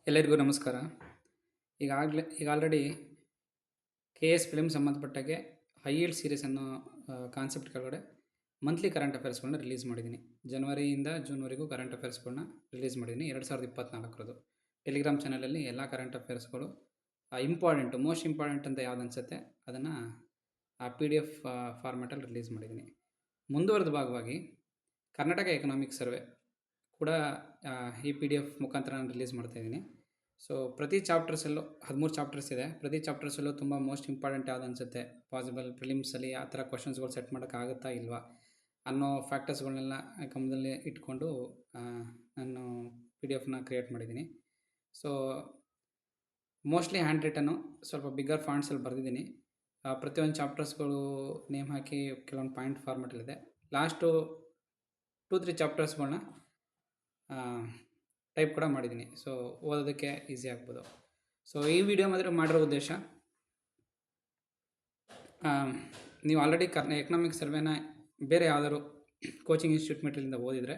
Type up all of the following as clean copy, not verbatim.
ಎಲ್ಲರಿಗೂ ನಮಸ್ಕಾರ. ಈಗ ಆಲ್ರೆಡಿ KS ಫಿಲ್ಮ್ ಸಂಬಂಧಪಟ್ಟಾಗೆ ಹೈ ಈಲ್ಡ್ ಸೀರೀಸ್ ಅನ್ನೋ ಕಾನ್ಸೆಪ್ಟ್ ಕೆಳಗಡೆ ಮಂತ್ಲಿ ಕರೆಂಟ್ ಅಫೇರ್ಸ್ಗಳನ್ನ ರಿಲೀಸ್ ಮಾಡಿದ್ದೀನಿ. ಜನವರಿಯಿಂದ ಜೂನ್ವರೆಗೂ ಕರೆಂಟ್ ಅಫೇರ್ಸ್ಗಳನ್ನ ರಿಲೀಸ್ ಮಾಡಿದ್ದೀನಿ 2024ರದು. ಟೆಲಿಗ್ರಾಮ್ ಚಾನಲಲ್ಲಿ ಎಲ್ಲ ಕರೆಂಟ್ ಅಫೇರ್ಸ್ಗಳು ಮೋಸ್ಟ್ ಇಂಪಾರ್ಟೆಂಟ್ ಅಂತ ಯಾವ್ದು ಅನಿಸುತ್ತೆ ಅದನ್ನು PDF ಫಾರ್ಮ್ಯಾಟಲ್ಲಿ ರಿಲೀಸ್ ಮಾಡಿದ್ದೀನಿ. ಮುಂದುವರೆದ ಭಾಗವಾಗಿ ಕರ್ನಾಟಕ ಎಕನಾಮಿಕ್ ಸರ್ವೆ ಕೂಡ ಈ PDF ಮುಖಾಂತರ ನಾನು ರಿಲೀಸ್ ಮಾಡ್ತಾಯಿದ್ದೀನಿ. ಸೊ ಪ್ರತಿ ಚಾಪ್ಟರ್ಸಲ್ಲೂ 13 ಚಾಪ್ಟರ್ಸ್ ಇದೆ. ಪ್ರತಿ ಚಾಪ್ಟರ್ಸಲ್ಲೂ ತುಂಬ ಮೋಸ್ಟ್ ಇಂಪಾರ್ಟೆಂಟ್ ಯಾವ್ದು ಅನಿಸುತ್ತೆ, ಪಾಸಿಬಲ್ ಪ್ರಿಲಿಮ್ಸಲ್ಲಿ ಆ ಥರ ಕ್ವಶನ್ಸ್ಗಳು ಸೆಟ್ ಮಾಡೋಕ್ಕಾಗುತ್ತಾ ಇಲ್ವಾ ಅನ್ನೋ ಫ್ಯಾಕ್ಟರ್ಸ್ಗಳನ್ನೆಲ್ಲ ಗಮನದಲ್ಲಿ ಇಟ್ಕೊಂಡು ನಾನು PDF ಕ್ರಿಯೇಟ್ ಮಾಡಿದ್ದೀನಿ. ಸೊ ಮೋಸ್ಟ್ಲಿ ಹ್ಯಾಂಡ್ ರಿಟನ್ನು ಸ್ವಲ್ಪ ಬಿಗ್ಗರ್ ಫಾಂಟ್ಸಲ್ಲಿ ಬರೆದಿದ್ದೀನಿ. ಪ್ರತಿಯೊಂದು ಚಾಪ್ಟರ್ಸ್ಗಳು ನೇಮ್ ಹಾಕಿ ಕೆಲವೊಂದು ಪಾಯಿಂಟ್ ಫಾರ್ಮೆಟಲ್ಲಿದೆ. ಲಾಸ್ಟು 2-3 ಚಾಪ್ಟರ್ಸ್ಗಳನ್ನ ಟೈಪ್ ಕೂಡ ಮಾಡಿದ್ದೀನಿ. ಸೊ ಓದೋದಕ್ಕೆ ಈಸಿ ಆಗ್ಬೋದು. ಸೊ ಈ ವಿಡಿಯೋ ಮಾತ್ರ ಮಾಡಿರೋ ಉದ್ದೇಶ, ನೀವು ಆಲ್ರೆಡಿ ಎಕನಾಮಿಕ್ ಸರ್ವೆನ ಬೇರೆ ಯಾವ್ದಾದ್ರು ಕೋಚಿಂಗ್ ಇನ್ಸ್ಟಿಟ್ಯೂಟ್ ಮೆಟೀರಿಯಲಿಂದ ಓದಿದರೆ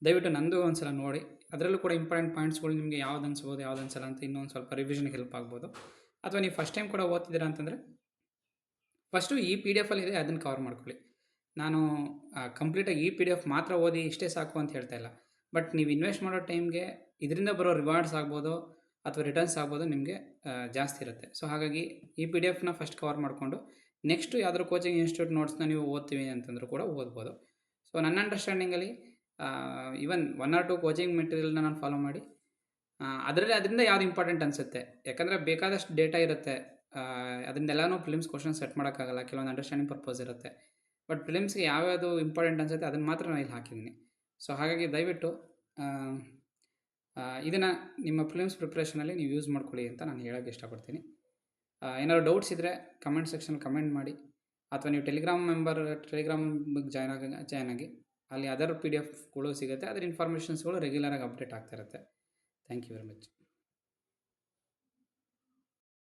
ದಯವಿಟ್ಟು ನಂದು ಒಂದು ಸಲ ನೋಡಿ. ಅದರಲ್ಲೂ ಕೂಡ ಇಂಪಾರ್ಟೆಂಟ್ ಪಾಯಿಂಟ್ಸ್ಗಳು ನಿಮಗೆ ಯಾವ್ದು ಅನ್ಸ್ಬೋದು ಯಾವ್ದು ಅನ್ಸಲ್ಲ ಅಂತ ಇನ್ನೊಂದು ಸ್ವಲ್ಪ ರಿವಿಷನ್ಗೆ ಹೆಲ್ಪ್ ಆಗ್ಬೋದು. ಅಥವಾ ನೀವು ಫಸ್ಟ್ ಟೈಮ್ ಕೂಡ ಓದ್ತಿದ್ದೀರಾ ಅಂತಂದರೆ ಫಸ್ಟು ಈ PDF ಇದೆ ಅದನ್ನು ಕವರ್ ಮಾಡ್ಕೊಳ್ಳಿ. ನಾನು ಕಂಪ್ಲೀಟಾಗಿ ಈ PDF ಮಾತ್ರ ಓದಿ ಇಷ್ಟೇ ಸಾಕು ಅಂತ ಹೇಳ್ತಾ ಇಲ್ಲ. ಬಟ್ ನೀವು ಇನ್ವೆಸ್ಟ್ ಮಾಡೋ ಟೈಮ್ಗೆ ಇದರಿಂದ ಬರೋ ರಿವಾರ್ಡ್ಸ್ ಆಗ್ಬೋದು ಅಥವಾ ರಿಟರ್ನ್ಸ್ ಆಗ್ಬೋದು ನಿಮಗೆ ಜಾಸ್ತಿ ಇರುತ್ತೆ. ಸೊ ಹಾಗಾಗಿ ಈ PDFನ ಫಸ್ಟ್ ಕವರ್ ಮಾಡಿಕೊಂಡು ನೆಕ್ಸ್ಟು ಯಾವ್ದಾದ್ರು ಕೋಚಿಂಗ್ ಇನ್ಸ್ಟಿಟ್ಯೂಟ್ ನೋಟ್ಸ್ನ ನೀವು ಓದ್ತೀವಿ ಅಂತಂದರೂ ಕೂಡ ಓದ್ಬೋದು. ಸೊ ನನ್ನ ಅಂಡರ್ಸ್ಟ್ಯಾಂಡಿಂಗಲ್ಲಿ ಈವನ್ 1 or 2 ಕೋಚಿಂಗ್ ಮೆಟೀರಿಯಲ್ನ ನಾನು ಫಾಲೋ ಮಾಡಿ ಅದರಿಂದ ಯಾವ್ದು ಇಂಪಾರ್ಟೆಂಟ್ ಅನಿಸುತ್ತೆ, ಯಾಕಂದರೆ ಬೇಕಾದಷ್ಟು ಡೇಟಾ ಇರುತ್ತೆ. ಅದರಿಂದೆಲ್ಲನೂ ಫಿಲಿಮ್ಸ್ ಕ್ವಶನ್ ಸೆಟ್ ಮಾಡೋಕ್ಕಾಗಲ್ಲ, ಕೆಲವೊಂದು ಅಂಡರ್ಸ್ಟ್ಯಾಂಡಿಂಗ್ ಪರ್ಪಸ್ ಇರುತ್ತೆ. ಬಟ್ ಫಿಲಿಮ್ಸ್ಗೆ ಯಾವ್ಯಾವುದು ಇಂಪಾರ್ಟೆಂಟ್ ಅನಿಸುತ್ತೆ ಅದನ್ನು ಮಾತ್ರ ನಾನು ಇಲ್ಲಿ ಹಾಕಿದ್ದೀನಿ. ಸೊ ಹಾಗಾಗಿ ದಯವಿಟ್ಟು ಇದನ್ನು ನಿಮ್ಮ ಫಿಲಿಮ್ಸ್ ಪ್ರಿಪ್ರೇಷನಲ್ಲಿ ನೀವು ಯೂಸ್ ಮಾಡ್ಕೊಳ್ಳಿ ಅಂತ ನಾನು ಹೇಳೋಕ್ಕೆ ಇಷ್ಟಪಡ್ತೀನಿ. ಏನಾದ್ರು ಡೌಟ್ಸ್ ಇದ್ದರೆ ಕಮೆಂಟ್ ಸೆಕ್ಷನ್ ಕಮೆಂಟ್ ಮಾಡಿ, ಅಥವಾ ನೀವು ಟೆಲಿಗ್ರಾಮ್ಗೆ ಜಾಯ್ನ್ ಆಗಿ ಅಲ್ಲಿ ಅದರ್ PDFಗಳು ಸಿಗುತ್ತೆ. ಅದರ ಇನ್ಫಾರ್ಮೇಷನ್ಸ್ಗಳು ರೆಗ್ಯುಲರಾಗಿ ಅಪ್ಡೇಟ್ ಆಗ್ತಾ ಇರುತ್ತೆ. Thank you very much.